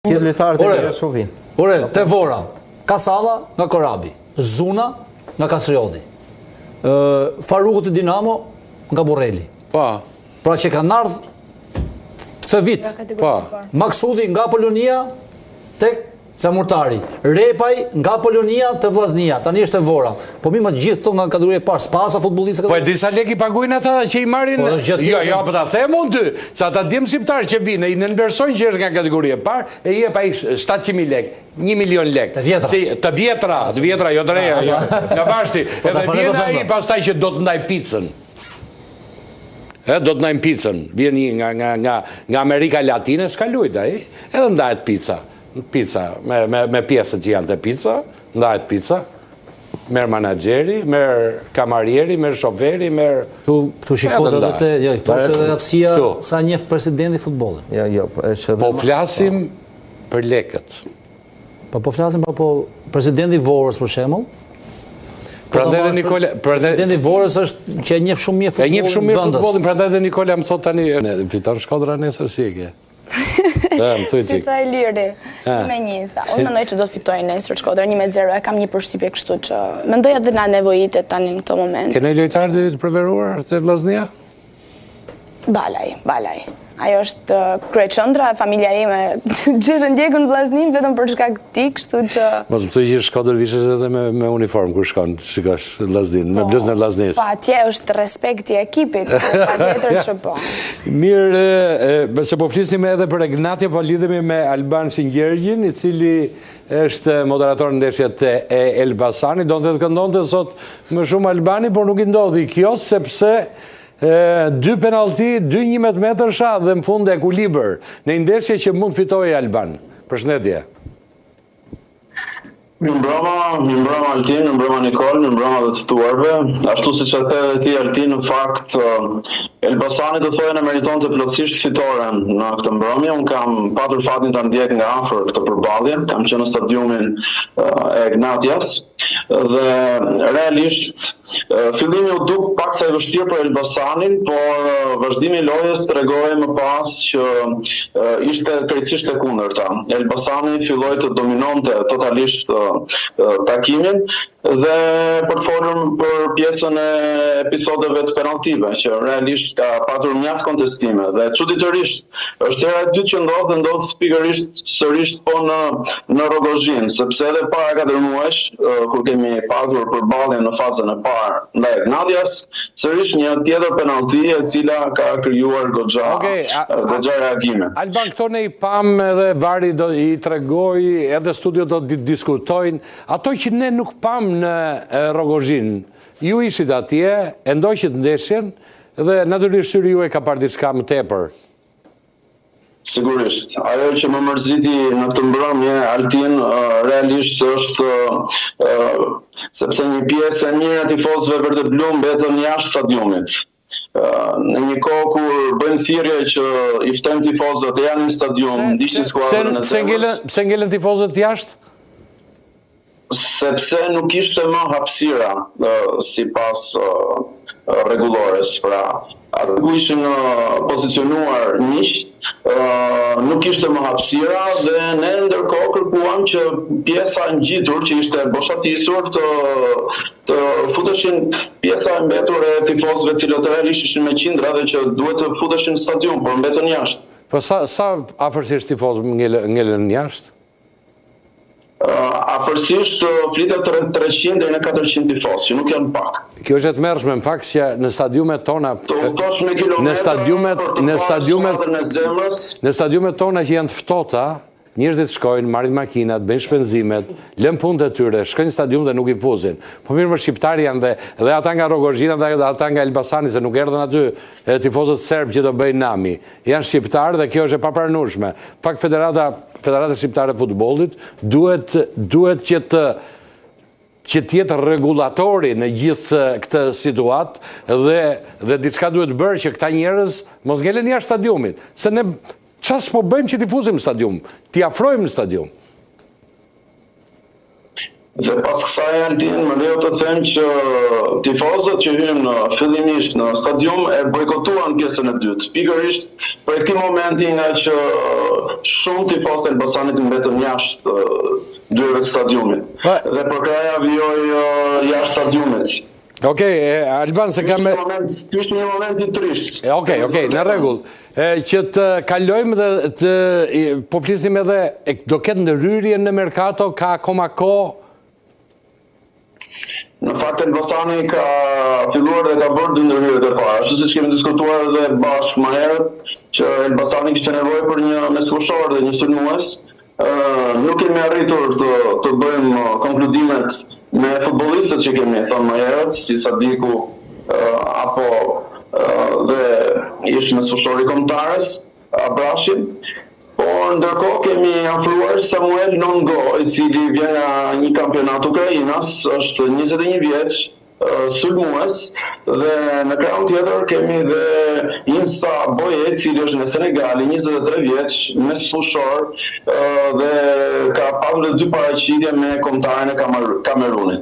Tjetë lojtarët e Kosovës. Ore, Tevora, Kasalla nga Korabi, Zuna nga Kastrioti, Farukut e Dinamo nga Borrelli. Pra që kanë ardhë këtë vit. Maksudi nga Polonia tek Flamurtari, Repaj nga Polonia të Vllaznia, tani është Tevora. Po mi më të gjithë këto nga kategoria e parë, spasa futbollistë. Po e disa lek i pagujnë ata që i marrin. Jo, po ta them unë ty, se ata djem shqiptar që vinë, i nënversojnë që është nga kategoria e parë, e jep ai 700.000 lek, 1 milion lek. Të vjetra, jo të reja, nga Bashti. Edhe vjen ai pastaj që do të ndaj picën. Do të ndajmë picën. Vjen një nga Amerika Latine, s'ka lujt ai, edhe ndajet pica, me pjesët që janë të pica, ndajet pica, merë manageri, merë kamarieri, merë shoferi, merë... Tu shikot edhe të... Jo, tu është edhe aftësia sa njef presidenti futbolin. Po flasim për lekët. Po flasim po presidenti Vorës, për shemull. Presidenti Vorës është që e njef shumë mirë futbolin. E njef shumë mirë futbolin, prandaj dhe Nikola më thot tani... Fiton Shkodra nesër si e ke. Si tha e Liri, me një, unë mendoj që do të fitojnë nesër Shkodra 1-0, e kam një përshtypje kështu që mendoja dhe na nevojitet tani në këto moment. Kene lojtarë të preferuar të Vllaznia? Balaj. Ajo është kryeqendra, familja ime gjithë ndjekën Vllaznin vetëm për shkak të tij, kështu që... Mos më thoj që Shkodër vishesh edhe me uniform kur shkon, shikosh Vllaznin, me bluzën e Vllaznisë. Po atje është respekti i ekipit, patjetër që po. Mirë, se po flisnim edhe për Ignatje, po lidhemi me Alban Shingjergjin, i cili është moderator në ndeshjet e Elbasani, do të këndonte sot më shumë Albani, por nuk i ndodhi kjo sepse 2 penalti, 2 11 sha dhe në fund e ekuilibër në ndeshje që mund fitoj Alban. Përshëndetje. Mirëmbrëma Altin, mirëmbrëma Nikol, mirëmbrëma dhe të ftuarve. Ashtu si që the dhe ti Altin, në fakt Elbasani të thojnë e meriton të plotësisht fitoren në këtë mbrëmje. Unë kam patur fatin të ndjek nga afër këtë përballje, kam qenë në stadiumin e Ignatjas dhe realisht fillimi u duk pak sa e vështirë për Elbasanin, por vazhdimi i lojës tregoi më pas që ishte krejtësisht e kundërta. Elbasani filloi të dominonte totalisht takimin dhe për të folur për pjesën e episodeve të penaltive, që realisht ka patur mjaft kontestime dhe çuditërisht është hera e dytë që ndodh pikërisht sërish po në Rogozhin, sepse edhe para 4 muajsh kur kemi patur përballjen në fazën e parë ndaj Ignatjas, sërish një tjetër penalti e cila ka krijuar goxha reagime. Alban, këto ne i pam edhe vari do i tregoj, edhe studio do të diskutojnë, ato që ne nuk pam në Rogozhin. Ju ishit atje, e ndoqit ndeshjen dhe natyrisht syri ju e ka parë diçka më tepër. Sigurisht. Ajo që më mërziti në këtë mbrëmje, Altin, realisht është sepse një pjesë e mirë e tifozëve verde blu mbetën jashtë stadiumit. Në një kohë kur bëjnë thirrje që i ftojnë tifozët e janë në stadium, ndiqnin skuadrën e Zemrës. Pse ngelen tifozët jashtë? Sepse nuk ishte më hapësira sipas rregullores, pra atë ku ishin pozicionuar miq, nuk ishte më hapësira dhe ne ndërkohë kërkuam që pjesa e ngjitur që ishte boshatisur të futeshin pjesa e mbetur e tifozëve të cilët realisht ishin me qindra dhe që duhet të futeshin në stadium, por mbetën jashtë. Po sa afërsisht tifozë ngelen jashtë? Afërsisht flitet 300 deri në 400 tifozë, që nuk janë pak. Kjo është e tmerrshme në fakt që në stadiumet tona në stadiumet tona që janë të ftohta, njerëzit shkojnë, marrin makinat, bëjnë shpenzimet, lën punët e tyre, shkojnë në stadium dhe nuk i fuzin. Po mirë, shqiptarë janë dhe ata nga Rogozhina dhe ata nga Elbasani, se nuk erdhën aty tifozët serb që do bëjnë nami. Janë shqiptarë dhe kjo është e papranueshme. Fakt Federata Shqiptare e Futbollit duhet që tjetë regulatori në gjithë këtë situatë dhe diçka duhet bërë që këta njerëz mos ngelen jashtë stadiumit. Se ne çfarë po bëjmë që t'i fuzim në stadium, t'i afrojmë në stadium? Dhe pas kësaj Altin, më lejo të them që tifozët që hynë fillimisht në stadium e bojkotuan pjesën e dytë. Pikërisht për këtij momenti nga që shumë tifozë të Elbasanit mbetën jashtë dyerve të stadiumit. Dhe për kraja vijoj jashtë stadiumit. Okej, Alban, se kam... Ky është një moment i trisht. Okej, në rregull. Që të kalojmë dhe të... Po flisnim edhe, do ketë ndërhyrje në merkato, ka akoma kohë? Në fakt Elbasani ka filluar dhe ka bërë dy ndërhyrje të para. Ashtu siç kemi diskutuar edhe bashkë më herët, që Elbasani kishte nevojë për një mesfushor dhe një sulmues. Nuk kemi arritur të bëjmë konkludimet me futbollistët që kemi thënë më herët, si Sadiku apo dhe ish mesfushori kombëtarës Abrashi. Por ndërkohë kemi afruar Samuel Nongo, i cili vjen nga një kampionat Ukrainas, është 21 vjeç, sulmues, dhe në krahun tjetër kemi dhe Insa Boye, i cili është në Senegal, 23 vjeç, mesfushor dhe ka pasur 2 paraqitje me kombëtaren e Kamerunit.